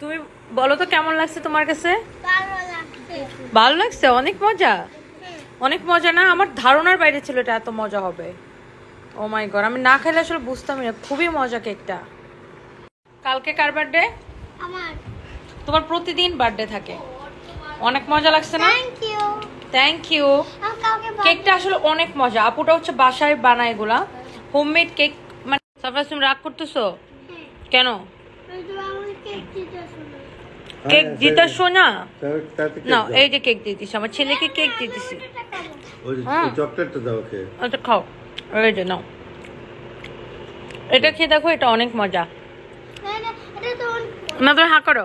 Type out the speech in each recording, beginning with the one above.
তুমি বলো তো কেমন লাগছে তোমার কাছে? ভালো লাগছে। ভালো লাগছে? অনেক মজা, অনেক মজা না? আমার ধারণার বাইরে ছিল এটা এত মজা হবে। ও মাই গড, আমি না খেলে আসলে বুঝতামই না। খুবই মজা কেকটা। কালকে কার বার্থডে? আমার। তোমার প্রতিদিন বার্থডে থাকে। অনেক মজা লাগছে না? Thank you. Thank you. কেকটা আসলে অনেক মজা। আপুটা হচ্ছে বাসায় বানায় এগুলা হোমমেড কেক। মানে সাফাজ তুমি রাগ করতেছো কেন? কেক দিতেছো না? না, এই যে কেক দিতেছি, আমার ছেলেকে কেক দিতেছি। চকলেটটা দাও ওকে। আচ্ছা খাও, এই যে নাও, এটা খেয়ে দেখো, এটা অনেক মজা। না তুমি হা করো।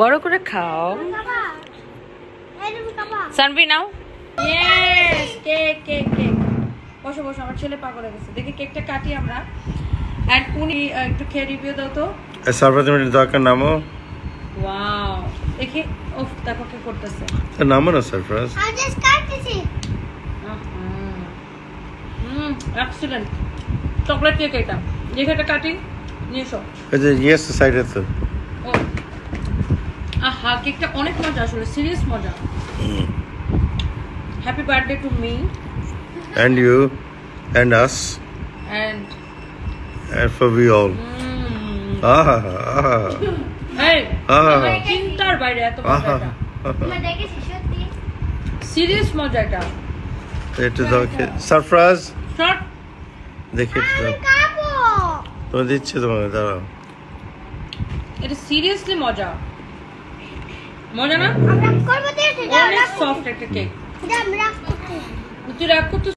বড় করে খাও। সানভি নাও। Yes, cake cake cake. বসো বসো, আমার ছেলে পাগল হয়ে গেছে। দেখি কেকটা কাটি আমরা। এন্ড উনি একটু খেয়ে রিভিউ দাও তো। সারপ্রাইজ দরকার নামো। ওয়াও, দেখি। ওফ, দেখো কি করতেছে। নামো না সারপ্রাইজ। আমি জাস্ট কাটতেছি। এক্সিলেন্ট। চকলেট কেক এটা। দেখি এটা কাটি। নিয়ে এসো। এই যে ইয়েস সাইডে তো। ও আহা, কেকটা অনেক মজা, আসলে সিরিয়াস মজা। Happy birthday to me and you and us and for we all. এই চিন্তার বাইরে এত মজা এটা। আমার দেখেছি সত্যি। সিরিয়াস মজা এটা। এটা দাও সারপ্রাইজ। শর্ট দেখে তো খাবো। তো দিচ্ছি তোমাকে, দাঁড়াও। এটা সিরিয়াসলি মজা। মজা না? আমরা করব দিয়েছি। অনেক সফট একটা কেক। আমরা করতে। তুই রাগ করতে